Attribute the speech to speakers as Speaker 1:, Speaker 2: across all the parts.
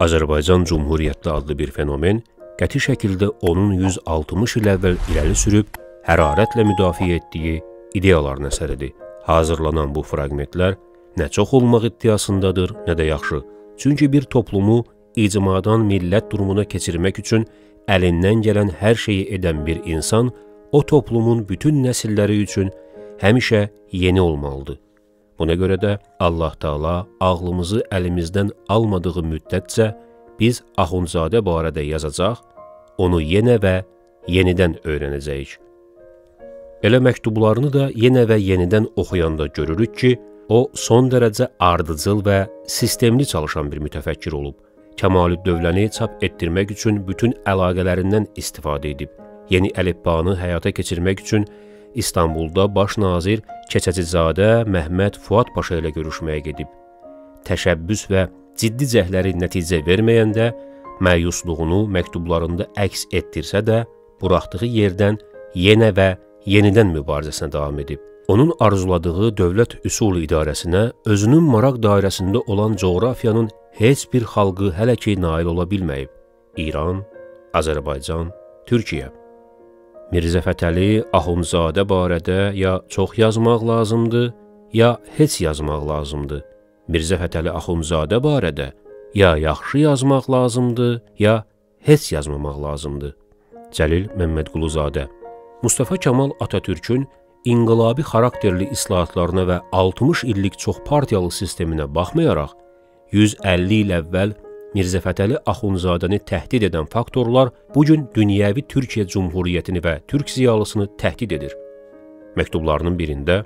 Speaker 1: Azərbaycan Cumhuriyyəti adlı bir fenomen qəti şəkildə onun 160 il əvvəl irəli sürüb, hərarətlə müdafiə etdiyi ideyaların əsəridir. Hazırlanan bu fraqmentlər nə çox olmaq iddiasındadır, nə də yaxşı. Çünki bir toplumu icmadan millət durumuna keçirmək üçün əlindən gələn hər şeyi edən bir insan, o toplumun bütün nəsilləri üçün həmişə yeni olmalıdır. Buna görə də Allah Taala ağlımızı əlimizdən almadığı müddətcə biz Axundzadə barədə yazacaq, onu yenə və yenidən öyrənəcəyik. Elə məktublarını da yenə və yenidən oxuyanda görürük ki, o son dərəcə ardıcıl və sistemli çalışan bir mütəfəkkir olub. Kəmalüddövləni çap etdirmək üçün bütün əlaqələrindən istifadə edib. Yeni əlifbanı həyata keçirmək üçün İstanbulda baş nazir Keçəcizadə Məhməd Fuad Paşa ilə görüşməyə gedib. Təşəbbüs və ciddi cəhləri nəticə verməyəndə məyusluğunu məktublarında əks etdirsə də, buraxdığı yerdən yenə və yenidən mübarizəsinə davam edib. Onun arzuladığı dövlət üsul idarəsinə özünün maraq dairəsində olan coğrafiyanın heç bir xalqı hələ ki nail ola bilməyib. İran, Azərbaycan, Türkiyə. Mirzə Fətəli Axundzadə barədə ya çox yazmaq lazımdır, ya heç yazmaq lazımdır. Mirzə Fətəli Axundzadə barədə ya yaxşı yazmaq lazımdır, ya heç yazmamaq lazımdır. Cəlil Məmmədquluzadə. Mustafa Kemal Atatürkün inqilabi xarakterli islahatlarına və 60 illik çoxpartiyalı sisteminə baxmayaraq, 150 il əvvəl Mirzə Fətəli Axundzadəni təhdid edən faktorlar bugün dünyəvi Türkiyə Cumhuriyyətini və türk ziyalısını təhdid edir. Məktublarının birində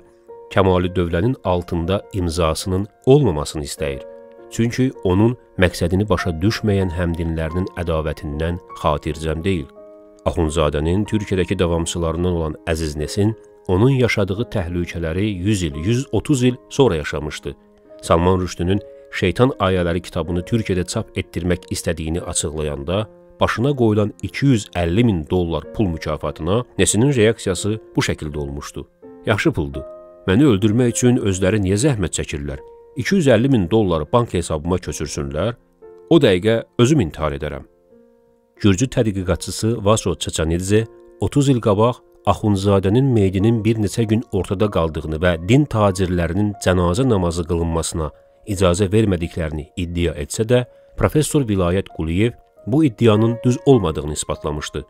Speaker 1: Kəmalüddövlənin altında imzasının olmamasını istəyir. Çünki onun məqsədini başa düşməyən həmdinlərinin ədavətindən xatircəm deyil. Axundzadənin Türkiyədəki davamçılarından olan Əziz Nesin onun yaşadığı təhlükələri 100 il, 130 il sonra yaşamışdı. Salman Rüşdünün Şeytan Ayələri kitabını Türkiyədə çap etdirmək istədiyini açıqlayanda, başına qoyulan $250.000 pul mükafatına Nesinin reaksiyası bu şəkildə olmuşdu. Yaxşı puldur. Məni öldürmək üçün özləri niyə zəhmət çəkirlər? $250.000 bank hesabıma köçürsünlər, o dəqiqə özüm intihar edərəm. Gürcü tədqiqatçısı Vaso Çaçanidze 30 il qabaq Axundzadənin meydinin bir neçə gün ortada qaldığını və din tacirlərinin cənazə namazı qılınmasına icazə vermədiklərini iddia etsə də, Professor Vilayət Quliyev bu iddianın düz olmadığını isbatlamışdı.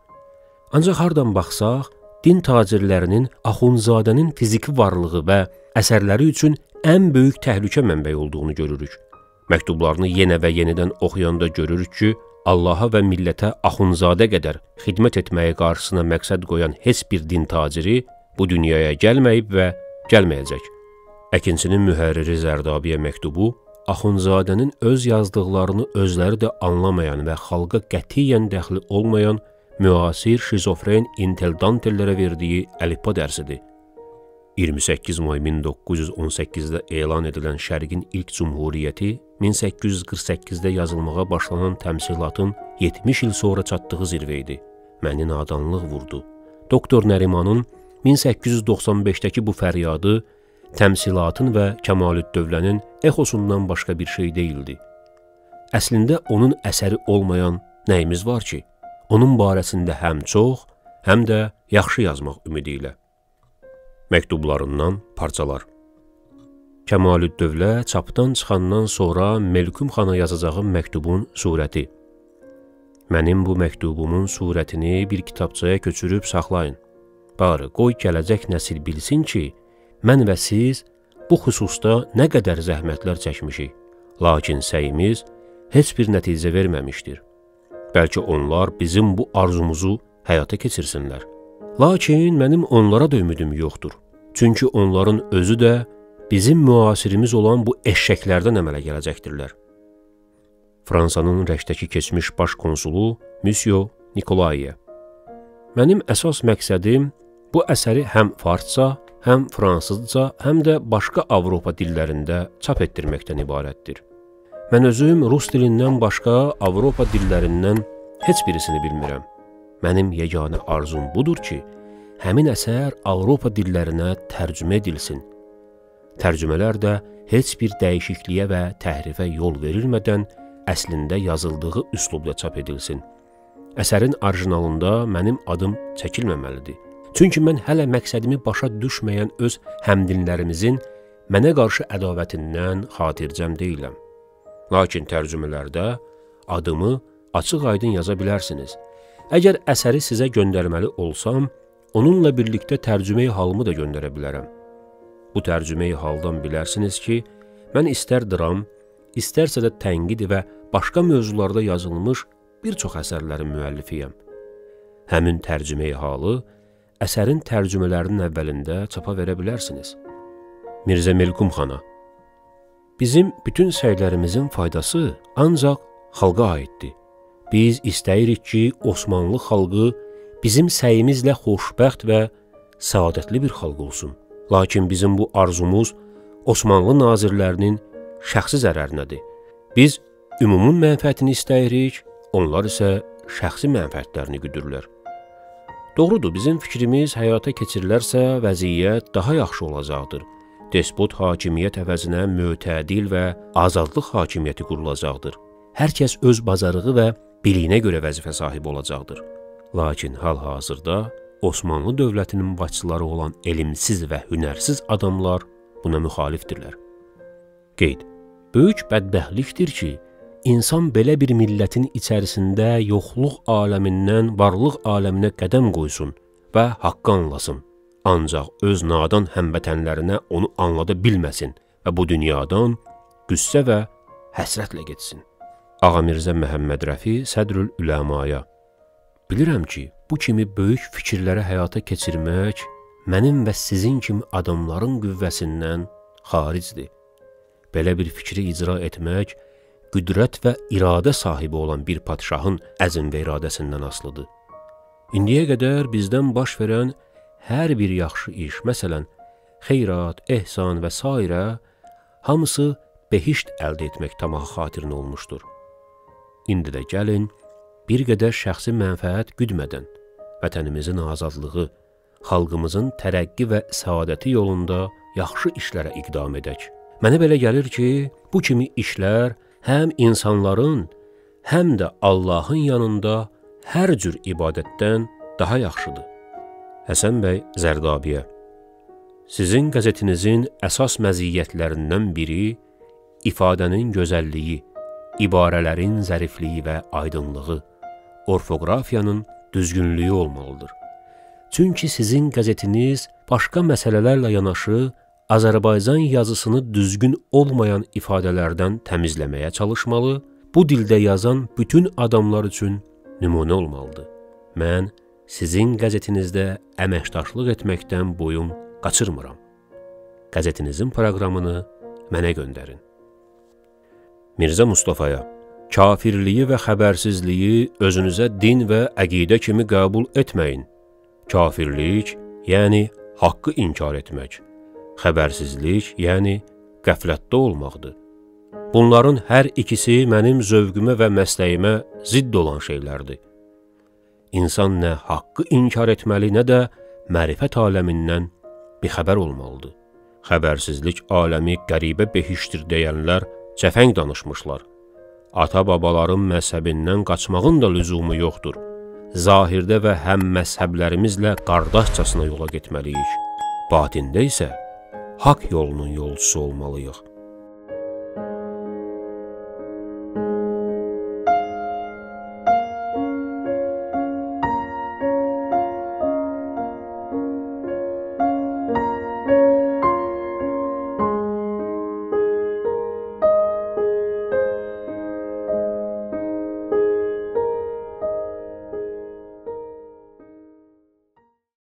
Speaker 1: Ancaq hardan baxsaq, din tacirlərinin Axundzadənin fiziki varlığı və əsərləri üçün ən böyük təhlükə mənbəyi olduğunu görürük. Məktublarını yenə və yenidən oxuyanda görürük ki, Allaha və millətə Axundzadə qədər xidmət etməyi qarşısına məqsəd qoyan heç bir din taciri bu dünyaya gəlməyib və gəlməyəcək. Əkinçinin mühərriri Zərdabiyə məktubu, Axundzadənin öz yazdıqlarını özləri də anlamayan və xalqa qətiyyən dəxli olmayan müasir şizofren inteldantellərə verdiyi əlifba dərsidir. 28 may 1918-də elan edilən Şərqin ilk cumhuriyyəti 1848-də yazılmağa başlanan təmsilatın 70 il sonra çatdığı zirvə idi. Məni nadanlıq vurdu. Doktor Nərimanın 1895-dəki bu fəryadı təmsilatın və Kəmalüddövlənin exosundan başqa bir şey deyildi. Əslində onun əsəri olmayan nəyimiz var ki, onun barəsində həm çox, həm də yaxşı yazmaq ümidi ilə. Məktublarından parçalar. Kəmalüddövlə çapdan çıxandan sonra Melkum xana yazacağım məktubun surəti. Mənim bu məktubumun surətini bir kitabçaya köçürüb saxlayın. Bari qoy gələcək nəsil bilsin ki, mən və siz bu xüsusda nə qədər zəhmətlər çəkmişik, lakin səyimiz heç bir nəticə verməmişdir. Bəlkə onlar bizim bu arzumuzu həyata keçirsinlər. Lakin mənim onlara da ümidim yoxdur. Çünki onların özü də bizim müasirimiz olan bu eşşəklərdən əmələ gələcəkdirlər. Fransanın Rəşdəki keçmiş baş konsulu Monsieur Nikolaiyə. Mənim əsas məqsədim bu əsəri həm farsca, həm fransızca, həm də başqa Avropa dillərində çap etdirməkdən ibarətdir. Mən özüm rus dilindən başqa Avropa dillərindən heç birisini bilmirəm. Mənim yeganə arzum budur ki, həmin əsər Avropa dillərinə tərcümə edilsin. Tərcümələr də heç bir dəyişikliyə və təhrifə yol verilmədən əslində yazıldığı üslubda çap edilsin. Əsərin orijinalında mənim adım çəkilməməlidir. Çünki mən hələ məqsədimi başa düşməyən öz həmdinlərimizin mənə qarşı ədavətindən xatircəm deyiləm. Lakin tərcümələrdə adımı açıq-aydın yaza bilərsiniz. Əgər əsəri sizə göndərməli olsam, onunla birlikdə tərcüməyi halımı da göndərə bilərəm. Bu tərcüməyi haldan bilərsiniz ki, mən istər dram, istərsə də tənqid və başqa mövzularda yazılmış bir çox əsərlərin müəllifiyəm. Həmin tərcüməyi halı əsərin tərcümələrinin əvvəlində çapa verə bilərsiniz. Mirzə Melkum xana. Bizim bütün səylərimizin faydası ancaq xalqa aiddir. Biz istəyirik ki, Osmanlı xalqı bizim səyimizlə xoşbəxt və səadətli bir xalq olsun. Lakin bizim bu arzumuz Osmanlı nazirlərinin şəxsi zərərinədir. Biz ümumun mənfəətini istəyirik, onlar isə şəxsi mənfəətlərini güdürlər. Doğrudur, bizim fikrimiz həyata keçirilərsə vəziyyət daha yaxşı olacaqdır. Despot hakimiyyət əvəzinə mötədil və azadlıq hakimiyyəti qurulacaqdır. Hər kəs öz bacarığı və biliyinə görə vəzifə sahibi olacaqdır. Lakin hal-hazırda Osmanlı dövlətinin başçıları olan elmsiz və hünərsiz adamlar buna müxalifdirlər. Qeyd. Böyük bədbəxtlikdir ki, insan belə bir millətin içərisində yoxluq aləmindən varlıq aləminə qədəm qoysun və haqqı anlasın. Ancaq öz nadan həmvətənlərinə onu anlada bilməsin və bu dünyadan qüssə və həsrətlə getsin. Ağa Mirzə Məhəmməd Rəfi Sədrül Üləmaya. Bilirəm ki, bu kimi böyük fikirləri həyata keçirmək mənim və sizin kimi adamların qüvvəsindən xaricdir. Belə bir fikri icra etmək qüdrət və iradə sahibi olan bir padşahın əzm və iradəsindən asılıdır. İndiyə qədər bizdən baş verən hər bir yaxşı iş, məsələn, xeyrat, ehsan və s. hamısı behişt əldə etmək tamağı xatirinə olmuşdur. İndi də gəlin, bir qədər şəxsi mənfəət güdmədən, vətənimizin azadlığı, xalqımızın tərəqqi və səadəti yolunda yaxşı işlərə iqdam edək. Mənə belə gəlir ki, bu kimi işlər həm insanların, həm də Allahın yanında hər cür ibadətdən daha yaxşıdır. Həsən bəy Zərdabiyə. Sizin qəzetinizin əsas məziyyətlərindən biri ifadənin gözəlliyi, ibarələrin zərifliyi və aydınlığı, orfoqrafiyanın düzgünlüyü olmalıdır. Çünki sizin qəzetiniz başqa məsələlərlə yanaşı Azərbaycan yazısını düzgün olmayan ifadələrdən təmizləməyə çalışmalı, bu dildə yazan bütün adamlar üçün nümunə olmalıdır. Mən sizin qəzetinizdə əməkdaşlıq etməkdən boyun qaçırmıram. Qəzetinizin proqramını mənə göndərin. Mirzə Mustafaya. Kafirliyi və xəbərsizliyi özünüzə din və əqidə kimi qəbul etməyin. Kafirlik, yəni haqqı inkar etmək. Xəbərsizlik, yəni qəflətdə olmaqdır. Bunların hər ikisi mənim zövqümə və məsləyimə zidd olan şeylərdir. İnsan nə haqqı inkar etməli, nə də mərifət aləmindən bixəbər olmalıdır. Xəbərsizlik aləmi qəribə behişdir deyənlər cəfəng danışmışlar. Ata-babaların məzhəbindən qaçmağın da lüzumu yoxdur. Zahirdə və həm məzhəblərimizlə qardaşcasına yola getməliyik. Batində isə haqq yolunun yolcusu olmalıyıq.